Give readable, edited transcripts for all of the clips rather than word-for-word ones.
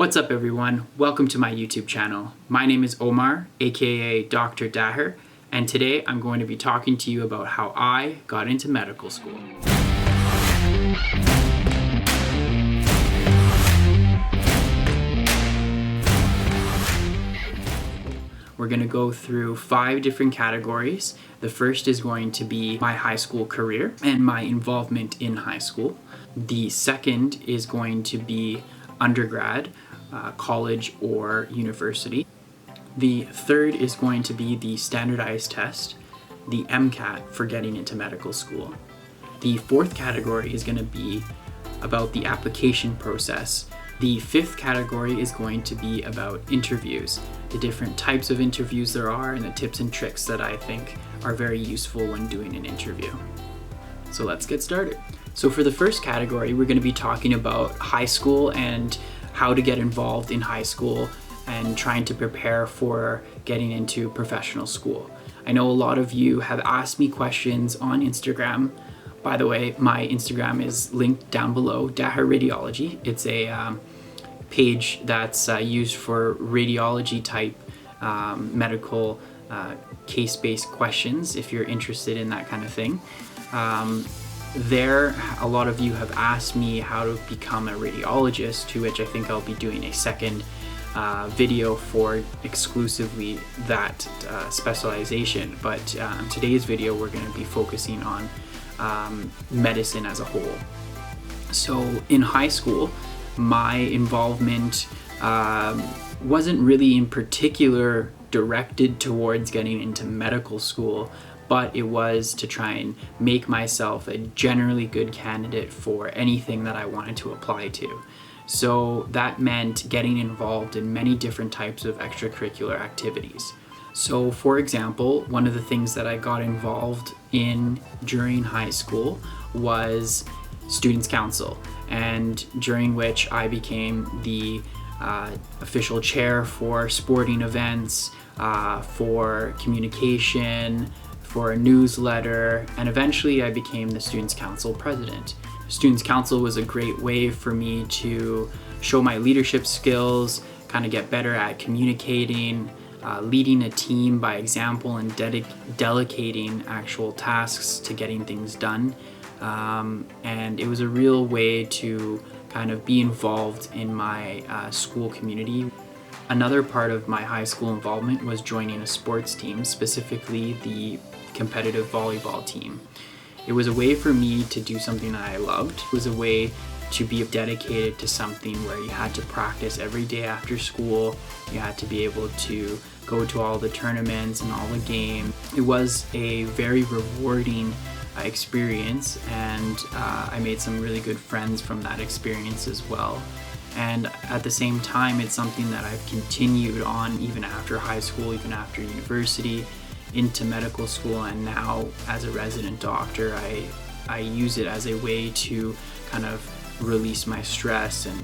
What's up everyone? Welcome to my YouTube channel. My name is Omar, aka Dr. Daher, and today I'm going to be talking to you about how I got into medical school. We're going to go through 5 different categories. The first is going to be my high school career and my involvement in high school. The second is going to be undergrad, college or university. The third is going to be the standardized test, the MCAT for getting into medical school. The fourth category is going to be about the application process. The fifth category is going to be about interviews, the different types of interviews there are and the tips and tricks that I think are very useful when doing an interview. So let's get started. So for the first category, we're going to be talking about high school and how to get involved in high school and trying to prepare for getting into professional school. I know a lot of you have asked me questions on Instagram. By the way, my Instagram is linked down below, Daher Radiology. It's a page that's used for radiology type medical case-based questions if you're interested in that kind of thing. There, a lot of you have asked me how to become a radiologist, to which I think I'll be doing a second video for exclusively that specialization. But today's video, we're going to be focusing on medicine as a whole. So in high school, my involvement wasn't really in particular directed towards getting into medical school, but it was to try and make myself a generally good candidate for anything that I wanted to apply to. So that meant getting involved in many different types of extracurricular activities. So for example, one of the things that I got involved in during high school was Students' Council, and during which I became the official chair for sporting events, for communication, for a newsletter, and eventually I became the Students' Council president. Students' Council was a great way for me to show my leadership skills, kind of get better at communicating, leading a team by example, and delegating actual tasks to getting things done. And it was a real way to kind of be involved in my school community. Another part of my high school involvement was joining a sports team, specifically the competitive volleyball team. It was a way for me to do something that I loved. It was a way to be dedicated to something where you had to practice every day after school. You had to be able to go to all the tournaments and all the games. It was a very rewarding experience, and I made some really good friends from that experience as well. And at the same time, it's something that I've continued on even after high school, even after university, into medical school, and now as a resident doctor, I use it as a way to kind of release my stress and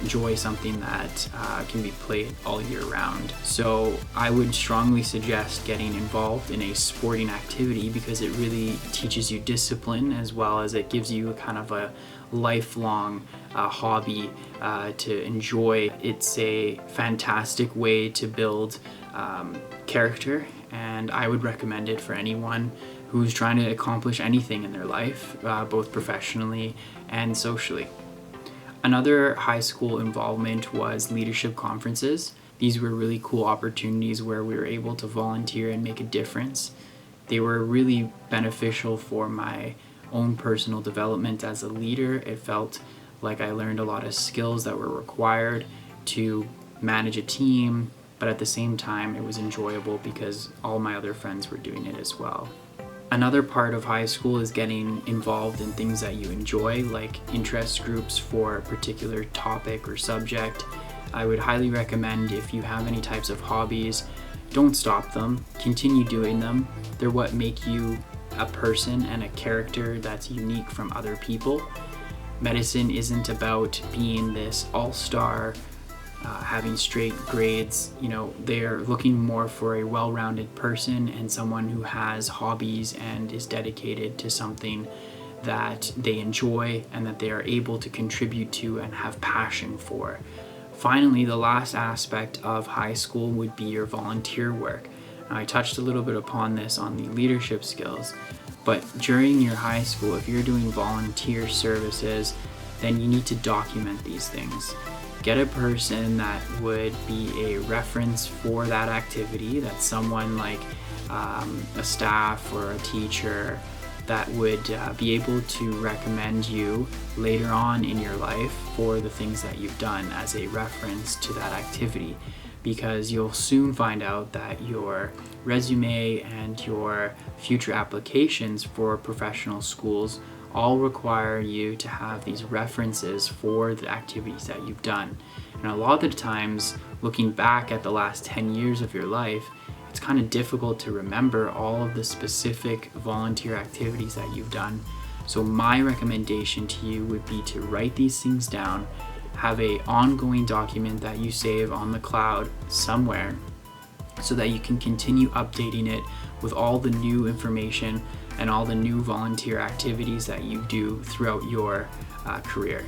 enjoy something that can be played all year round. So I would strongly suggest getting involved in a sporting activity because it really teaches you discipline, as well as it gives you kind of a lifelong hobby to enjoy. It's a fantastic way to build character, and I would recommend it for anyone who's trying to accomplish anything in their life, both professionally and socially. Another high school involvement was leadership conferences. These were really cool opportunities where we were able to volunteer and make a difference. They were really beneficial for my own personal development as a leader. It felt like I learned a lot of skills that were required to manage a team, but at the same time it was enjoyable because all my other friends were doing it as well. Another part of high school is getting involved in things that you enjoy, like interest groups for a particular topic or subject. I would highly recommend, if you have any types of hobbies, don't stop them, continue doing them. They're what make you a person and a character that's unique from other people. Medicine isn't about being this all-star, having straight grades. You know, they're looking more for a well-rounded person and someone who has hobbies and is dedicated to something that they enjoy and that they are able to contribute to and have passion for. Finally, the last aspect of high school would be your volunteer work. Now, I touched a little bit upon this on the leadership skills, but during your high school, if you're doing volunteer services, then you need to document these things. Get a person that would be a reference for that activity. That's someone like a staff or a teacher that would be able to recommend you later on in your life for the things that you've done as a reference to that activity, because you'll soon find out that your resume and your future applications for professional schools all require you to have these references for the activities that you've done. And a lot of the times, looking back at the last 10 years of your life, it's kind of difficult to remember all of the specific volunteer activities that you've done. So my recommendation to you would be to write these things down, have an ongoing document that you save on the cloud somewhere so that you can continue updating it with all the new information and all the new volunteer activities that you do throughout your career.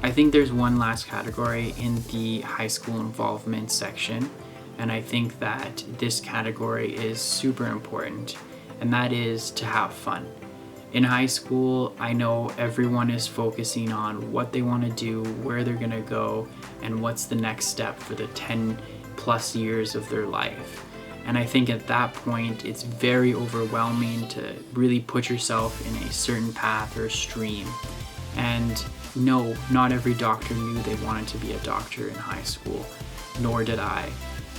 I think there's one last category in the high school involvement section, and I think that this category is super important, and that is to have fun. In high school, I know everyone is focusing on what they want to do, where they're going to go, and what's the next step for the 10 plus years of their life. And I think at that point, it's very overwhelming to really put yourself in a certain path or stream. And no, not every doctor knew they wanted to be a doctor in high school, nor did I.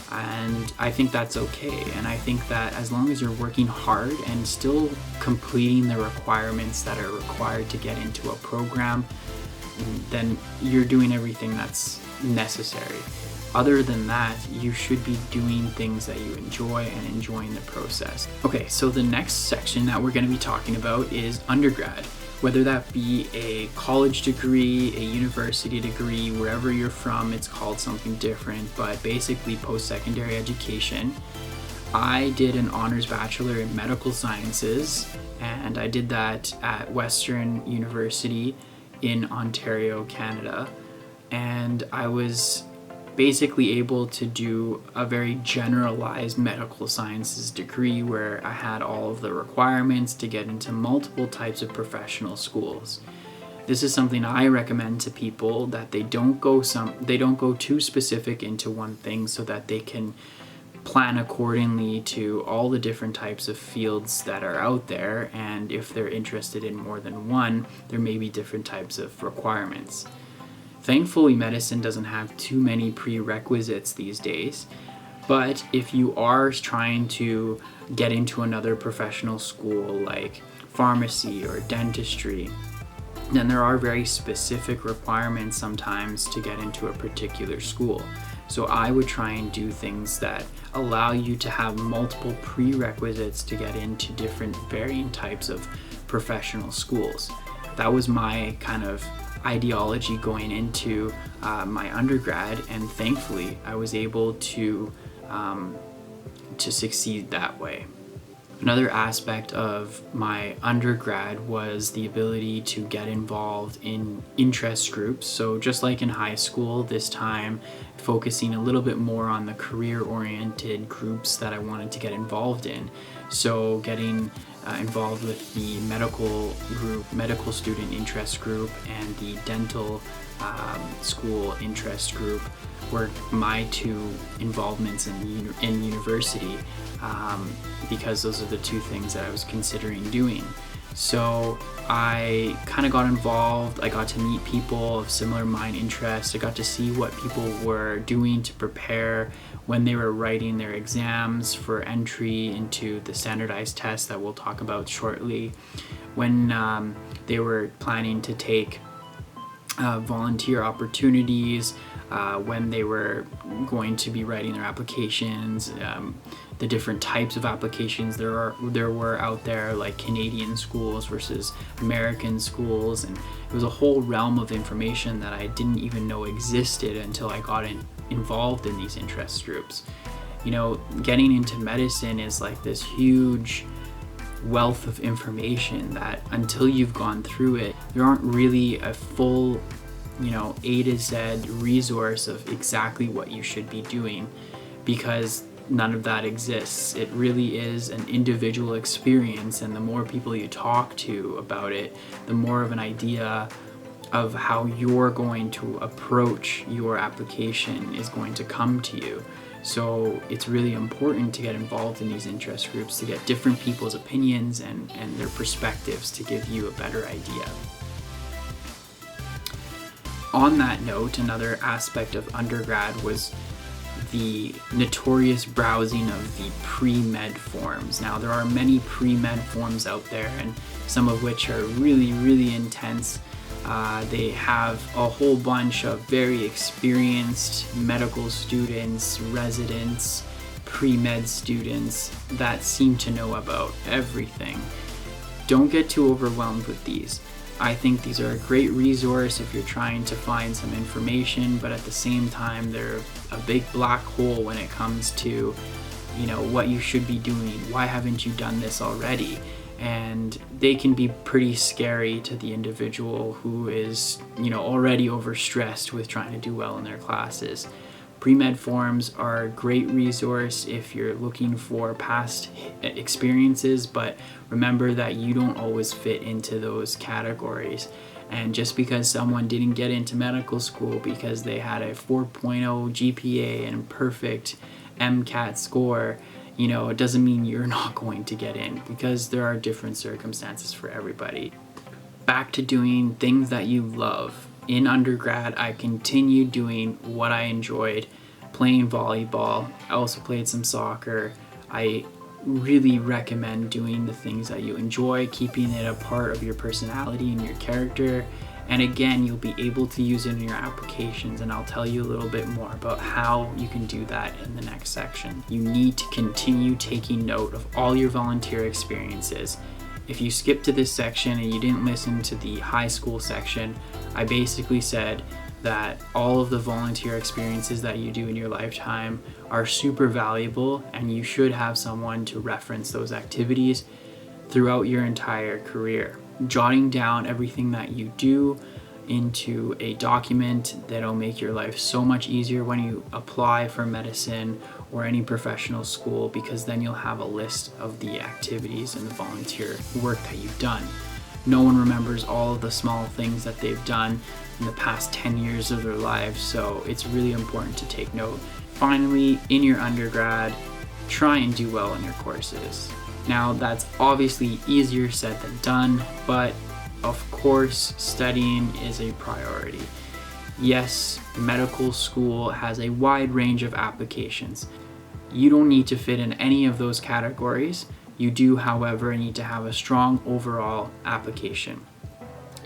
And I think that's okay. And I think that as long as you're working hard and still completing the requirements that are required to get into a program, then you're doing everything that's necessary. Other than that, you should be doing things that you enjoy and enjoying the process. Okay, so the next section that we're going to be talking about is undergrad. Whether that be a college degree, a university degree, wherever you're from, it's called something different, but basically post-secondary education. I did an honors bachelor in medical sciences, and I did that at Western University in Ontario, Canada. And I was basically able to do a very generalized medical sciences degree where I had all of the requirements to get into multiple types of professional schools. This is something I recommend to people, that they don't go too specific into one thing, so that they can plan accordingly to all the different types of fields that are out there, and if they're interested in more than one, there may be different types of requirements. Thankfully, medicine doesn't have too many prerequisites these days, but if you are trying to get into another professional school like pharmacy or dentistry, then there are very specific requirements sometimes to get into a particular school. So I would try and do things that allow you to have multiple prerequisites to get into different varying types of professional schools. That was my kind of ideology going into my undergrad, and thankfully I was able to succeed that way. Another aspect of my undergrad was the ability to get involved in interest groups. So just like in high school, this time focusing a little bit more on the career-oriented groups that I wanted to get involved in. So getting involved with the medical group, medical student interest group, and the dental school interest group were my two involvements in university, because those are the two things that I was considering doing. So I kind of got involved. I got to meet people of similar mind interests. I got to see what people were doing to prepare when they were writing their exams for entry into the standardized tests that we'll talk about shortly, when they were planning to take volunteer opportunities, when they were going to be writing their applications, the different types of applications there were out there, like Canadian schools versus American schools, and it was a whole realm of information that I didn't even know existed until I got involved in these interest groups. You know, getting into medicine is like this huge wealth of information that until you've gone through it, there aren't really a full A to Z resource of exactly what you should be doing, because none of that exists. It really is an individual experience, and the more people you talk to about it, the more of an idea of how you're going to approach your application is going to come to you. So it's really important to get involved in these interest groups to get different people's opinions and their perspectives to give you a better idea. On that note, another aspect of undergrad was the notorious browsing of the pre-med forms. Now, there are many pre-med forms out there, and some of which are really, really intense. They have a whole bunch of very experienced medical students, residents, pre-med students that seem to know about everything. Don't get too overwhelmed with these. I think these are a great resource if you're trying to find some information, but at the same time, they're a big black hole when it comes to, what you should be doing. Why haven't you done this already? And they can be pretty scary to the individual who is, already overstressed with trying to do well in their classes. Pre-med forms are a great resource if you're looking for past experiences, but remember that you don't always fit into those categories. And just because someone didn't get into medical school because they had a 4.0 GPA and perfect MCAT score, it doesn't mean you're not going to get in, because there are different circumstances for everybody. Back to doing things that you love. In undergrad, I continued doing what I enjoyed, playing volleyball. I also played some soccer. I really recommend doing the things that you enjoy, keeping it a part of your personality and your character. And again, you'll be able to use it in your applications, and I'll tell you a little bit more about how you can do that in the next section. You need to continue taking note of all your volunteer experiences. If you skip to this section and you didn't listen to the high school section, I basically said that all of the volunteer experiences that you do in your lifetime are super valuable, and you should have someone to reference those activities throughout your entire career. Jotting down everything that you do into a document that'll make your life so much easier when you apply for medicine or any professional school, because then you'll have a list of the activities and the volunteer work that you've done. No one remembers all of the small things that they've done in the past 10 years of their lives, so it's really important to take note. Finally, in your undergrad, try and do well in your courses. Now, that's obviously easier said than done, but of course, studying is a priority. Yes, medical school has a wide range of applications. You don't need to fit in any of those categories. You do, however, need to have a strong overall application.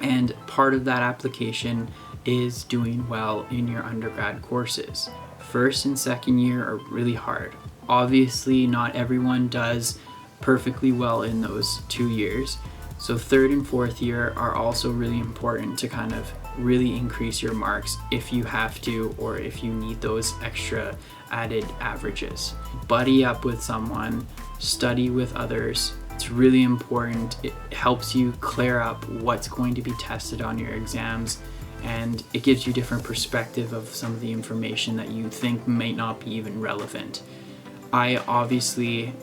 And part of that application is doing well in your undergrad courses. First and second year are really hard. Obviously, not everyone does perfectly well in those 2 years. So third and fourth year are also really important to kind of really increase your marks if you have to, or if you need those extra added averages. Buddy up with someone, study with others. It's really important. It helps you clear up what's going to be tested on your exams, and it gives you different perspective of some of the information that you think might not be even relevant. I obviously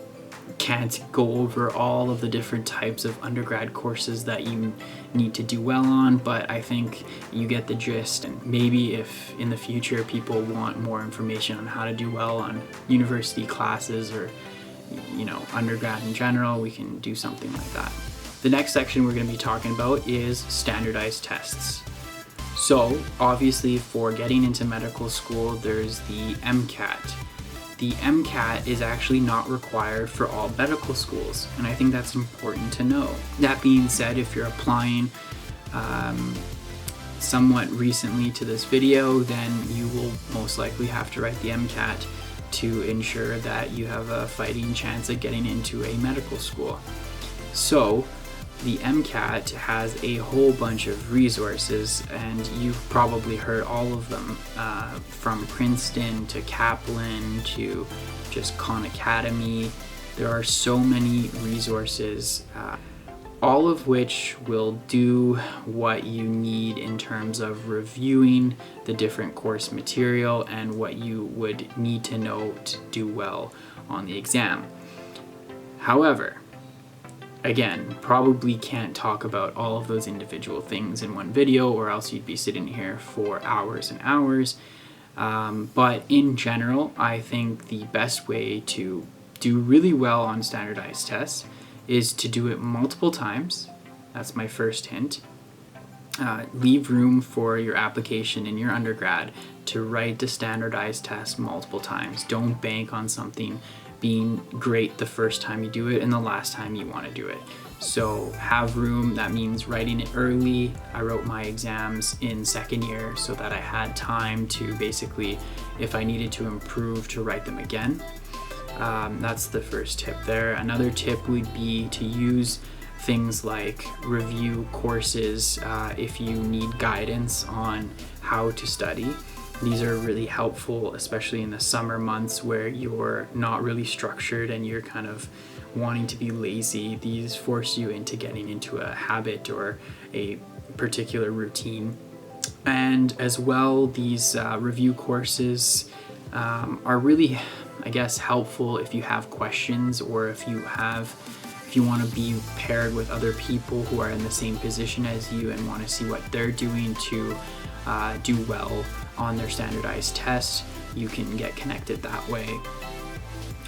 can't go over all of the different types of undergrad courses that you need to do well on, but I think you get the gist. And maybe if in the future people want more information on how to do well on university classes or undergrad in general, we can do something like that. The next section we're going to be talking about is standardized tests. So obviously, for getting into medical school, there's the MCAT. The MCAT is actually not required for all medical schools, and I think that's important to know. That being said, if you're applying somewhat recently to this video, then you will most likely have to write the MCAT to ensure that you have a fighting chance of getting into a medical school. So the MCAT has a whole bunch of resources, and you've probably heard all of them, from Princeton to Kaplan to just Khan Academy. There are so many resources. all of which will do what you need in terms of reviewing the different course material and what you would need to know to do well on the exam. However, again, probably can't talk about all of those individual things in one video, or else you'd be sitting here for hours and hours. But in general, I think the best way to do really well on standardized tests is to do it multiple times. That's my first hint. Leave room for your application in your undergrad to write the standardized test multiple times. Don't bank on something being great the first time you do it and the last time you want to do it. So have room. That means writing it early. I wrote my exams in second year so that I had time to basically, if I needed to improve, to write them again. That's the first tip there. Another tip would be to use things like review courses if you need guidance on how to study. These are really helpful, especially in the summer months where you're not really structured and you're kind of wanting to be lazy. These force you into getting into a habit or a particular routine. And as well, these review courses are really, I guess, helpful if you have questions, or if you want to be paired with other people who are in the same position as you and want to see what they're doing to do well on their standardized tests. You can get connected that way.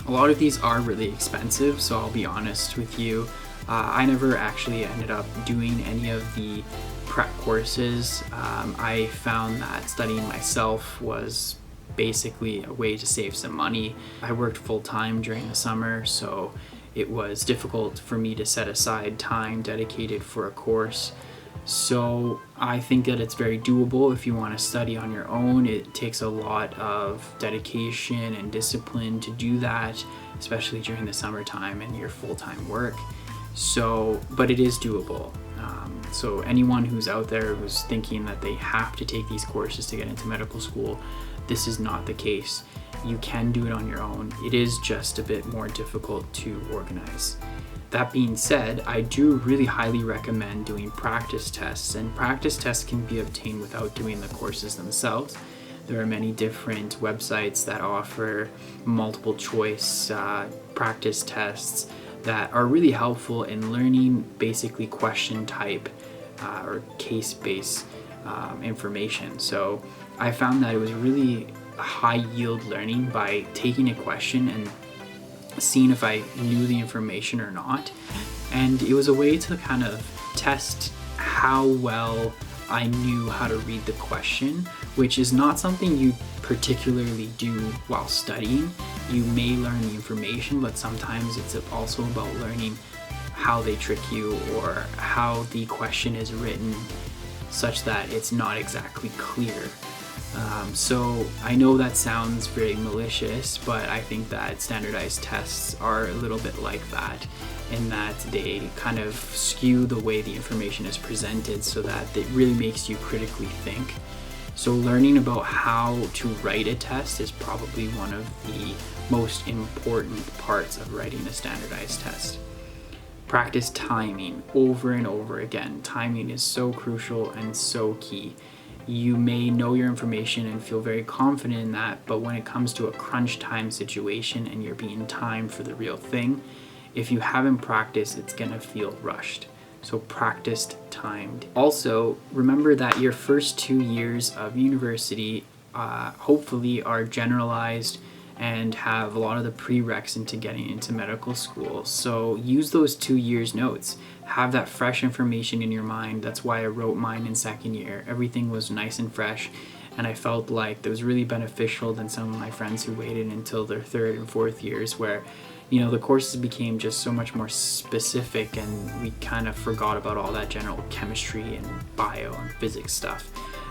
A lot of these are really expensive, so I'll be honest with you. I never actually ended up doing any of the prep courses. I found that studying myself was basically a way to save some money. I worked full-time during the summer, so it was difficult for me to set aside time dedicated for a course. So I think that it's very doable if you want to study on your own. It takes a lot of dedication and discipline to do that, especially during the summertime and your full-time work. So, but it is doable. So anyone who's out there who's thinking that they have to take these courses to get into medical school, this is not the case. You can do it on your own. It is just a bit more difficult to organize. That being said, I do really highly recommend doing practice tests, and practice tests can be obtained without doing the courses themselves. There are many different websites that offer multiple choice practice tests that are really helpful in learning basically question type or case-based information. So I found that it was really high yield learning by taking a question and seeing if I knew the information or not. And it was a way to kind of test how well I knew how to read the question, which is not something you particularly do while studying. You may learn the information, but sometimes it's also about learning how they trick you or how the question is written such that it's not exactly clear. So I know that sounds very malicious, but I think that standardized tests are a little bit like that, in that they kind of skew the way the information is presented so that it really makes you critically think. So learning about how to write a test is probably one of the most important parts of writing a standardized test. Practice timing over and over again. Timing is so crucial and so key. You may know your information and feel very confident in that, but when it comes to a crunch time situation and you're being timed for the real thing, if you haven't practiced, it's gonna feel rushed. So practiced timed. Also, remember that your first 2 years of university hopefully are generalized and have a lot of the prereqs into getting into medical school. So use those 2 years notes. Have that fresh information in your mind. That's why I wrote mine in second year. Everything was nice and fresh, and I felt like that was really beneficial than some of my friends who waited until their third and fourth years, where the courses became just so much more specific and we kind of forgot about all that general chemistry and bio and physics stuff.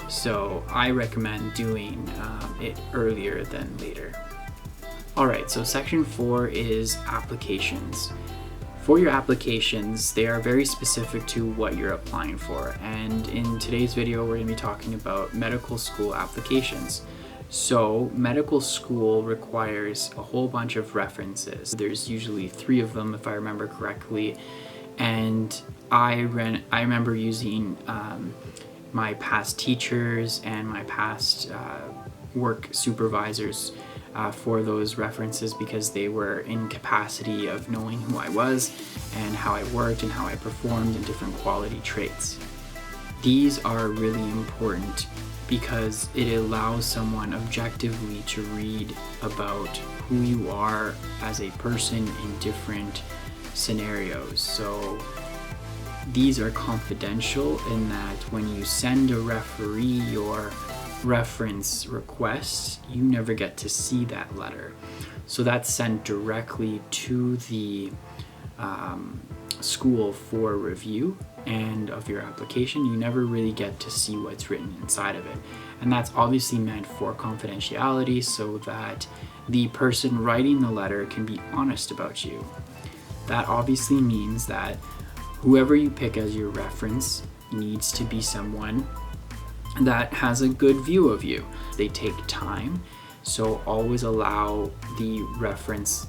So I recommend doing it earlier than later. Alright, so section 4 is applications. For your applications, they are very specific to what you're applying for, and in today's video we're going to be talking about medical school applications. So medical school requires a whole bunch of references. There's usually 3 of them if I remember correctly, And I remember using my past teachers and my past work supervisors for those references, because they were in capacity of knowing who I was and how I worked and how I performed in different quality traits. These are really important because it allows someone objectively to read about who you are as a person in different scenarios. So these are confidential in that when you send a referee your reference request, you never get to see that letter. So that's sent directly to the school for review and of your application. You never really get to see what's written inside of it. And that's obviously meant for confidentiality so that the person writing the letter can be honest about you. That obviously means that whoever you pick as your reference needs to be someone that has a good view of you. They take time, so always allow the reference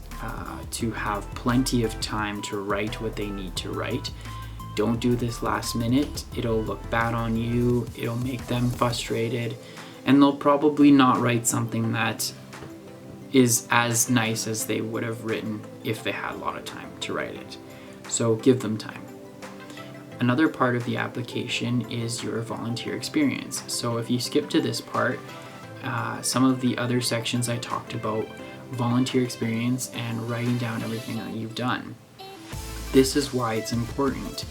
to have plenty of time to write what they need to write. Don't do this last minute. It'll look bad on you, it'll make them frustrated, and they'll probably not write something that is as nice as they would have written if they had a lot of time to write it. So give them time. Another part of the application is your volunteer experience. So if you skip to this part, some of the other sections I talked about volunteer experience and writing down everything that you've done. This is why it's important.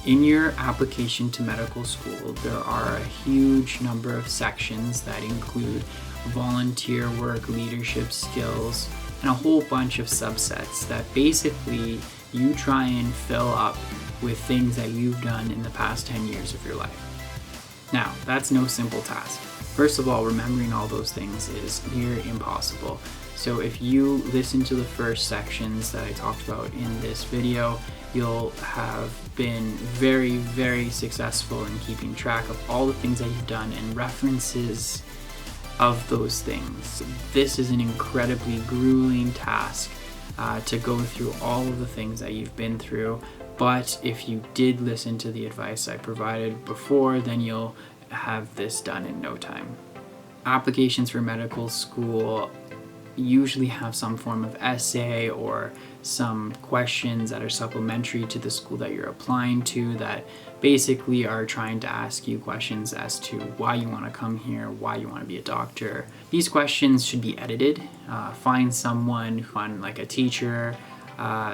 In your application to medical school, there are a huge number of sections that include volunteer work, leadership skills, and a whole bunch of subsets that basically you try and fill up with things that you've done in the past 10 years of your life. Now, that's no simple task. First of all, remembering all those things is near impossible. So if you listen to the first sections that I talked about in this video, you'll have been very, very successful in keeping track of all the things that you've done and references of those things. This is an incredibly grueling task to go through all of the things that you've been through, but if you did listen to the advice I provided before, then you'll have this done in no time. Applications for medical school usually have some form of essay or some questions that are supplementary to the school that you're applying to that basically are trying to ask you questions as to why you want to come here, why you want to be a doctor. These questions should be edited. Find someone, like a teacher,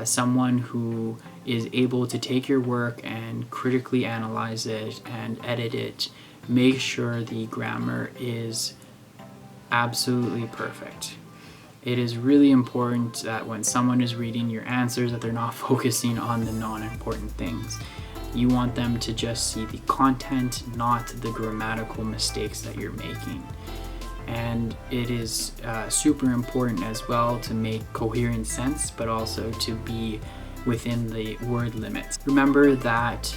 someone who is able to take your work and critically analyze it and edit it. Make sure the grammar is absolutely perfect. It is really important that when someone is reading your answers that they're not focusing on the non-important things. You want them to just see the content, not the grammatical mistakes that you're making. And it is super important as well to make coherent sense, but also to be within the word limits. Remember that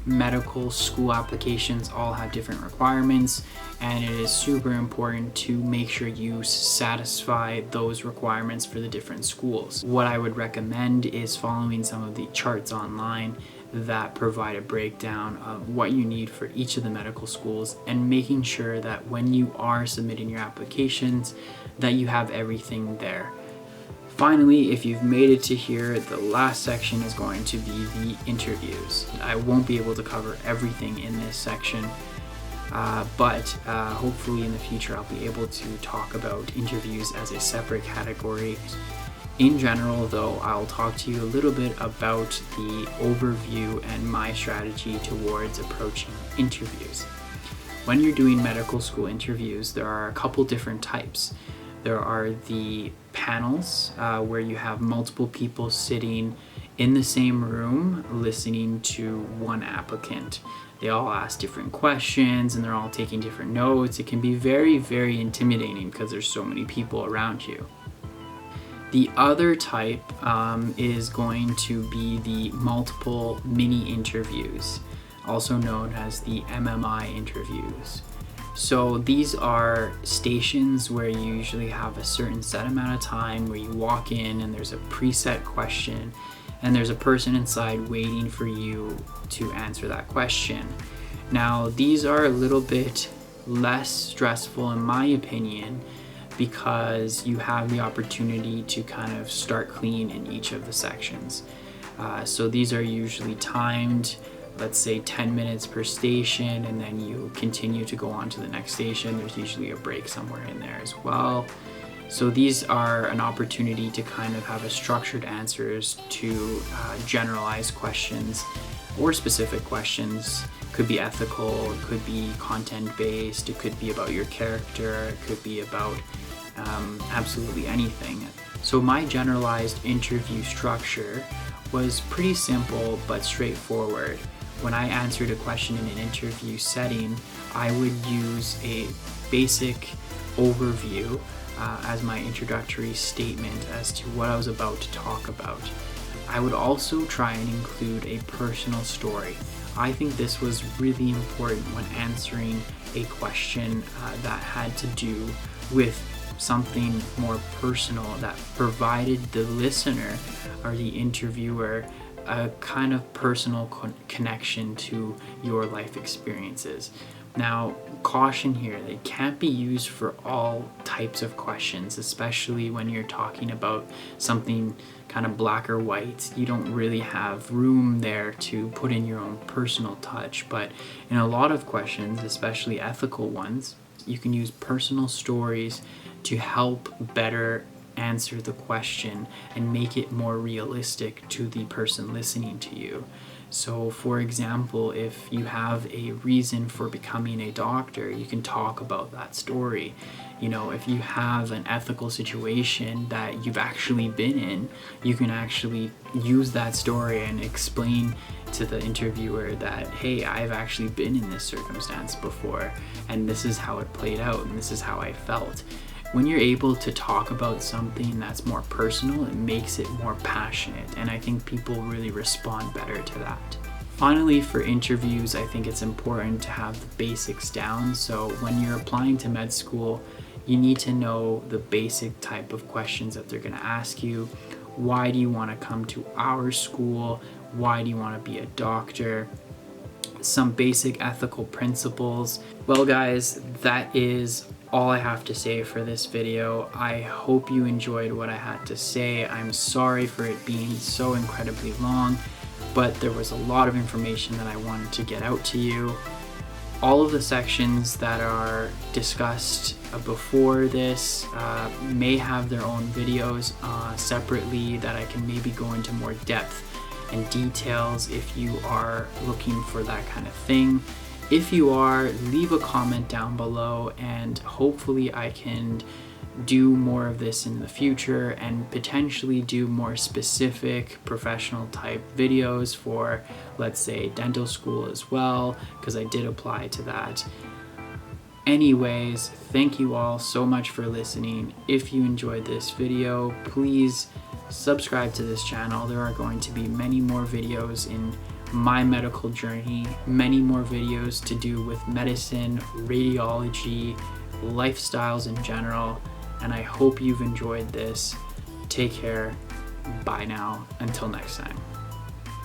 medical school applications all have different requirements, and it is super important to make sure you satisfy those requirements for the different schools. What I would recommend is following some of the charts online that provide a breakdown of what you need for each of the medical schools, and making sure that when you are submitting your applications that you have everything there. Finally, if you've made it to here, the last section is going to be the interviews. I won't be able to cover everything in this section, but hopefully in the future I'll be able to talk about interviews as a separate category. In general, though, I'll talk to you a little bit about the overview and my strategy towards approaching interviews. When you're doing medical school interviews, there are a couple different types. There are the panels where you have multiple people sitting in the same room listening to one applicant. They all ask different questions and they're all taking different notes. It can be very, very intimidating because there's so many people around you. The other type is going to be the multiple mini interviews, also known as the MMI interviews. So these are stations where you usually have a certain set amount of time where you walk in and there's a preset question, and there's a person inside waiting for you to answer that question. Now, these are a little bit less stressful in my opinion, because you have the opportunity to kind of start clean in each of the sections. So these are usually timed, let's say 10 minutes per station, and then you continue to go on to the next station. There's usually a break somewhere in there as well. So these are an opportunity to kind of have a structured answers to generalized questions or specific questions. Could be ethical, it could be content based, it could be about your character, it could be about absolutely anything. So my generalized interview structure was pretty simple but straightforward. When I answered a question in an interview setting, I would use a basic overview as my introductory statement as to what I was about to talk about. I would also try and include a personal story. I think this was really important when answering a question that had to do with something more personal, that provided the listener or the interviewer a kind of personal connection to your life experiences. Now, caution here, they can't be used for all types of questions, especially when you're talking about something kind of black or white. You don't really have room there to put in your own personal touch. But in a lot of questions, especially ethical ones, you can use personal stories to help better answer the question and make it more realistic to the person listening to you. So for example, if you have a reason for becoming a doctor, you can talk about that story. You know, if you have an ethical situation that you've actually been in, you can actually use that story and explain to the interviewer that, hey, I've actually been in this circumstance before, and this is how it played out, and this is how I felt. When you're able to talk about something that's more personal, it makes it more passionate, and I think people really respond better to that. Finally, for interviews, I think it's important to have the basics down. So when you're applying to med school, you need to know the basic type of questions that they're going to ask you. Why do you want to come to our school? Why do you want to be a doctor? Some basic ethical principles. Well, guys, that is all I have to say for this video. I hope you enjoyed what I had to say. I'm sorry for it being so incredibly long, but there was a lot of information that I wanted to get out to you. All of the sections that are discussed before this may have their own videos separately that I can maybe go into more depth and details if you are looking for that kind of thing. If you are, leave a comment down below, and hopefully I can do more of this in the future and potentially do more specific professional type videos for, let's say, dental school as well, because I did apply to that. Anyways, thank you all so much for listening. If you enjoyed this video, please subscribe to this channel. There are going to be many more videos in my medical journey, many more videos to do with medicine, radiology, lifestyles in general, and I hope you've enjoyed this. Take care. Bye now. Until next time.